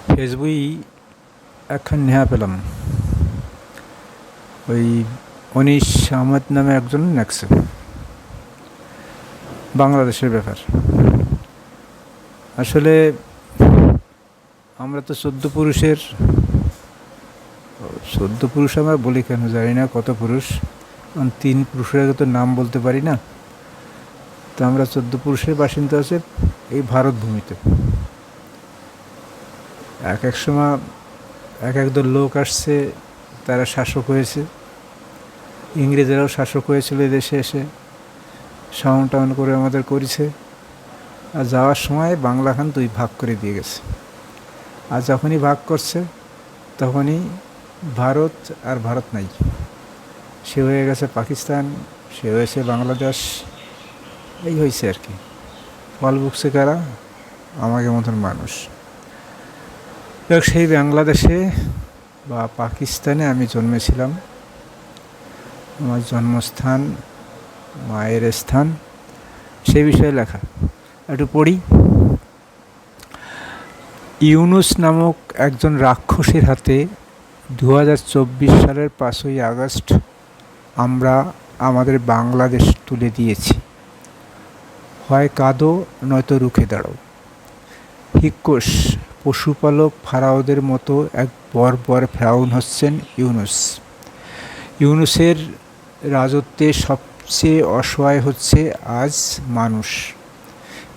ফেসবুই একখান নেহা পেলাম। ওই অনিশ আহমেদ নামে একজন লেখছে বাংলাদেশের ব্যাপার। আসলে আমরা তো 14 পুরুষ আমরা বলি কেন জানি না কত পুরুষ, কারণ 3 পুরুষের আগে তো নাম বলতে পারি না। তো আমরা 14 পুরুষের বাসিন্দা আছে এই ভারত ভূমিতে। এক এক সময় এক একদল লোক আসছে, তারা শাসক হয়েছে। ইংরেজরাও শাসক হয়েছিল এদেশে এসে সাউন্ড টাউন করে আমাদের করেছে। আর যাওয়ার সময় বাংলাখান 2 ভাগ করে দিয়ে গেছে। আর যখনই ভাগ করছে তখনই ভারত আর ভারত নাই, সে হয়ে গেছে পাকিস্তান, সে হয়েছে বাংলাদেশ। এই হয়েছে আর কি। ফল বুকছে কারা? আমাকে মতন মানুষ। সেই বাংলাদেশে বা পাকিস্তানে আমি জন্মেছিলাম। আমার জন্মস্থান, মায়ের স্থান, সেই বিষয়ে লেখা। একটু পড়ি। ইউনুস নামক একজন রাক্ষসের হাতে 2024 সালের 5ই আগস্ট আমরা আমাদের বাংলাদেশ তুলে দিয়েছি। হয় কাঁদো নয়তো রুখে দাঁড়াও। হিক্কোস পশুপালক ফারাওদের মতো এক বর্বর ফেরাউন হচ্ছেন ইউনুস। ইউনুসের রাজত্বে সবচেয়ে অসহায় হচ্ছে আজ মানুষ।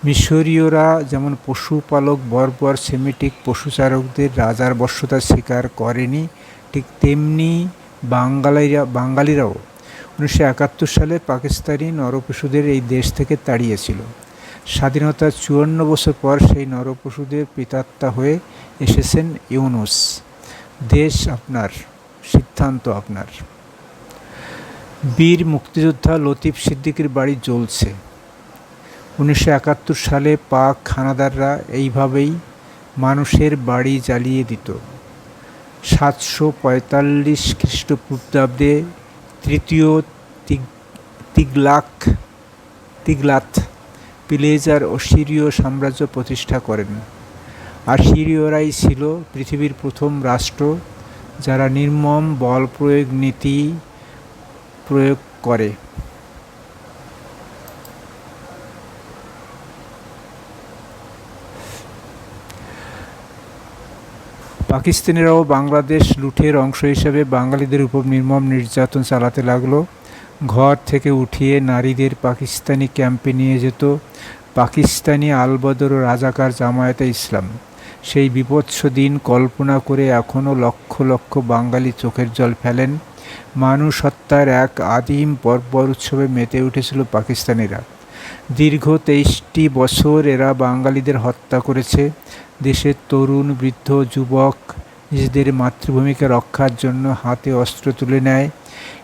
মিশরীয়রা যেমন পশুপালক বর্বর সেমিটিক পশুচারকদের রাজার বশ্যতা স্বীকার করেনি, ঠিক তেমনি বাঙালিরাও 1971 সালে পাকিস্তানি নরপশুদের এই দেশ থেকে তাড়িয়েছিল। স্বাধীনতার 54 বছর পর সেই নরপশুদের প্রেতাত্মা হয়ে এসেছেন ইউনুস। দেশ আপনার, সিদ্ধান্ত আপনার। বীর মুক্তিযোদ্ধা লতিফ সিদ্দিকীর বাড়ি জ্বলছে। 1971 সালে পাক হানাদাররা এইভাবেই মানুষের বাড়ি জ্বালিয়ে দিত। 745 খ্রিস্টপূর্বাব্দে তৃতীয় তিগলাত পিলেজার অসিরীয় সাম্রাজ্য প্রতিষ্ঠা করেন। আসিরীয়রাই ছিল পৃথিবীর প্রথম রাষ্ট্র যারা নির্মম বল প্রয়োগ নীতি প্রয়োগ করে। পাকিস্তানিরাও বাংলাদেশ লুঠের অংশ হিসেবে বাঙালিদের উপর নির্মম নির্যাতন চালাতে লাগলো। ঘর থেকে উঠিয়ে নারীদের পাকিস্তানি ক্যাম্পে নিয়ে যেত পাকিস্তানি আলবদর ও রাজাকার জামায়াতে ইসলাম। সেই বিভৎস দিন কল্পনা করে এখনও লক্ষ লক্ষ বাঙালি চোখের জল ফেলেন। মানুষ হত্যার এক আদিম বর্বর উৎসবে মেতে উঠেছিল পাকিস্তানিরা। দীর্ঘ 23টি বছর এরা বাঙালিদের হত্যা করেছে। দেশের তরুণ বৃদ্ধ যুবক নিজেদের মাতৃভূমিকে রক্ষার জন্য হাতে অস্ত্র তুলে নেয়।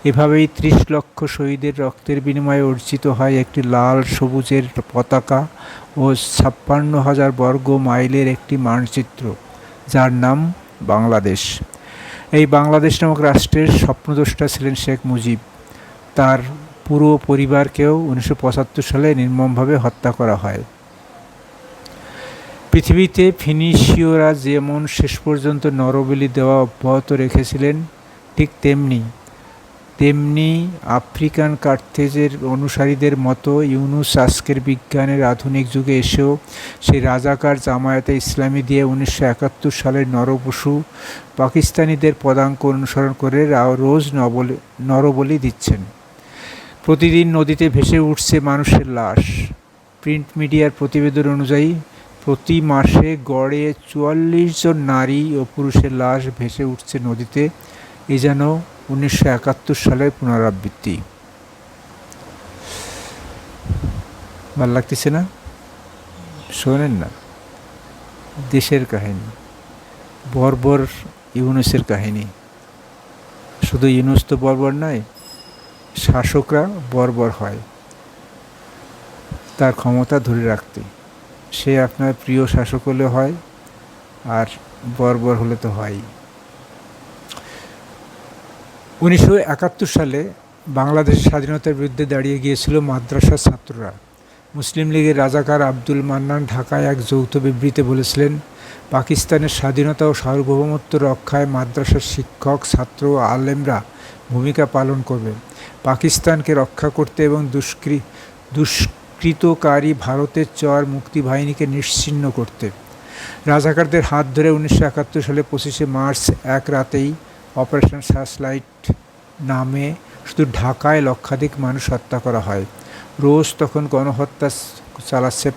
এভাবেই 30 লক্ষ শহীদের রক্তের বিনিময়ে অর্জিত হয় একটি লাল সবুজের পতাকা ও 56,000 বর্গ মাইলের একটি মানচিত্র, যার নাম বাংলাদেশ। এই বাংলাদেশ নামক রাষ্ট্রের স্বপ্নদ্রষ্টা ছিলেন শেখ মুজিব। তার পুরো পরিবারকেও 1975 সালে নির্মমভাবে হত্যা করা হয়। পৃথিবীতে ফিনিশীয়রা যেমন শেষ পর্যন্ত নরবলি দেওয়া অব্যাহত রেখেছিলেন, ঠিক তেমনি আফ্রিকান কার্থেজের অনুসারীদের মতো ইউনুস আজকের বিজ্ঞানের আধুনিক যুগে এসেও সেই রাজাকার জামায়াতে ইসলামী দিয়ে 1971 সালের নরপশু পাকিস্তানিদের পদাঙ্ক অনুসরণ করে রোজ নরবলি দিচ্ছেন। প্রতিদিন নদীতে ভেসে উঠছে মানুষের লাশ। প্রিন্ট মিডিয়ার প্রতিবেদন অনুযায়ী প্রতি মাসে গড়ে 44 জন নারী ও পুরুষের লাশ ভেসে উঠছে নদীতে। এ যেন 1971 সালের পুনরাবৃত্তি। ভাল লাগতেছে না? শোনেন না, দেশের কাহিনী, বর্বর ইউনুসের কাহিনী। শুধু ইউনুস তো বর্বর নয়, শাসকরা বর্বর হয় তার ক্ষমতা ধরে রাখতে। সে আপনার প্রিয় শাসক হলে হয়, আর বর্বর হলে তো হয়ই। 1971 সালে বাংলাদেশের স্বাধীনতার বিরুদ্ধে দাঁড়িয়ে গিয়েছিল মাদ্রাসার ছাত্ররা। মুসলিম লীগের রাজাকার আব্দুল মান্নান ঢাকায় এক যৌথ বিবৃতিতে বলেছিলেন, পাকিস্তানের স্বাধীনতা ও সার্বভৌমত্ব রক্ষায় মাদ্রাসার শিক্ষক, ছাত্র ও আলেমরা ভূমিকা পালন করবে, পাকিস্তানকে রক্ষা করতে এবং দুষ্কৃতকারী ভারতের চর মুক্তিবাহিনীকে নিশ্চিহ্ন করতে। রাজাকারদের হাত ধরে 1971 সালে 25শে মার্চ এক রাতেই অপারেশন সার্চলাইট নামে শুধু ঢাকায় লক্ষাধিক মানুষ হত্যা করা হয়। রোজ তখন গণহত্যা চালাচ্ছে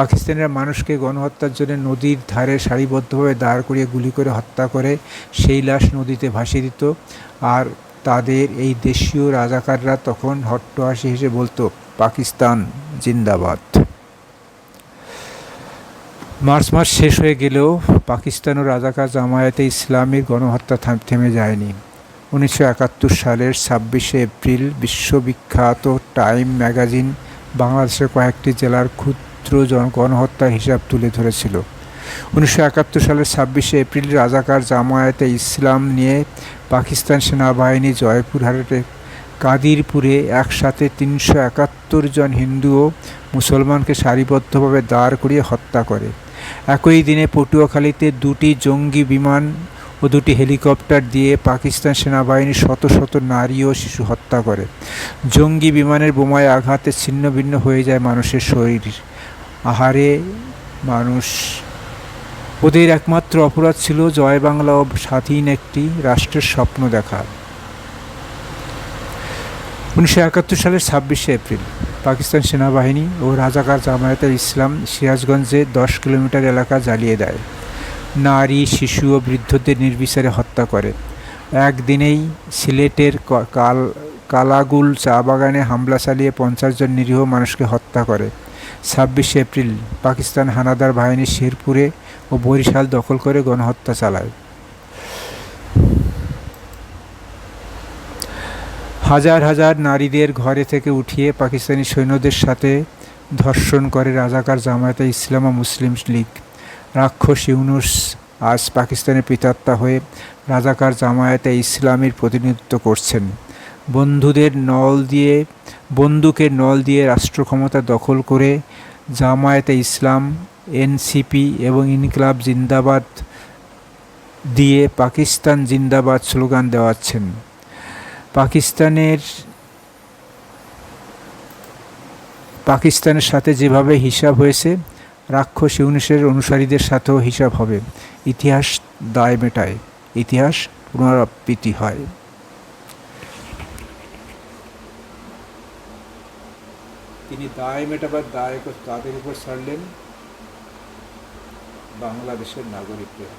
পাকিস্তানিরা মানুষকে গণহত্যার জন্য নদীর ধারে সারিবদ্ধভাবে দাঁড় করিয়ে গুলি করে হত্যা করে সেই লাশ নদীতে ভাসিয়ে দিত। আর তাদের এই দেশীয় রাজাকাররা তখন হট্টহাসি হেসে বলতো, পাকিস্তান জিন্দাবাদ। মার্চ মাস শেষ হয়ে গেলেও পাকিস্তান ও রাজাকার জামায়াতে ইসলামীর গণহত্যা থেমে যায়নি। 1971 সালের 26শে এপ্রিল বিশ্ববিখ্যাত টাইম ম্যাগাজিন বাংলাদেশের কয়েকটি জেলার ক্ষুদ্র গণহত্যার হিসাব তুলে ধরেছিল। 1971 সালের 26শে এপ্রিল রাজাকার জামায়াতে ইসলাম নিয়ে পাকিস্তান সেনাবাহিনী জয়পুরহাটের কাদিরপুরে একসাথে 371 জন হিন্দু ও মুসলমানকে সারিবদ্ধভাবে দাঁড় করিয়ে হত্যা করে। একই দিনে পটুয়াখালীতে 2টি জঙ্গি বিমান ও 2টি হেলিকপ্টার দিয়ে পাকিস্তান সেনাবাহিনী শত শত নারী ও শিশু হত্যা করে। জঙ্গি বিমানের বোমায় আঘাতে ছিন্ন ভিন্ন হয়ে যায় মানুষের শরীর। আহারে মানুষ! ওদের একমাত্র অপরাধ ছিল জয় বাংলা ও স্বাধীন একটি রাষ্ট্রের স্বপ্ন দেখা। 1971 সালের 26শে এপ্রিল পাকিস্তান সেনাবাহিনী ও রাজাকার জামায়াতে ইসলাম সিরাজগঞ্জে 10 কিলোমিটার এলাকা জ্বালিয়ে দেয়। নারী, শিশু ও বৃদ্ধদের নির্বিচারে হত্যা করে। একদিনেই সিলেটের কালাগুল চা বাগানে হামলা চালিয়ে 50 জন নিরীহ মানুষকে হত্যা করে। 26শে এপ্রিল পাকিস্তান হানাদার বাহিনী শেরপুরে ও বরিশাল দখল করে গণহত্যা চালায়। হাজার হাজার নারীদের ঘরে থেকে উঠিয়ে পাকিস্তানি সৈন্যদের সাথে ধর্ষণ করে রাজাকার জামায়াতে ইসলাম ও মুসলিম লীগ। রাক্ষস ইউনুস আজ পাকিস্তানের প্রেতাত্মা হয়ে রাজাকার জামায়াতে ইসলামীর প্রতিনিধিত্ব করছেন। বন্দুকের নল দিয়ে রাষ্ট্র ক্ষমতা দখল করে জামায়াতে ইসলাম, এনসিপি এবং ইনকিলাব জিন্দাবাদ দিয়ে পাকিস্তান জিন্দাবাদ স্লোগান দেওয়াচ্ছেন। পাকিস্তানের সাথে যেভাবে হিসাব হয়েছে, রাক্ষস ইউনুসের অনুসারীদের সাথেও হিসাব হবে। ইতিহাস দায় মেটায়, ইতিহাস পুনরাবৃত্তি হয়। তিনি দায় মেটাবার দায় তাদের উপর ছাড়লেন, বাংলাদেশের নাগরিকদের।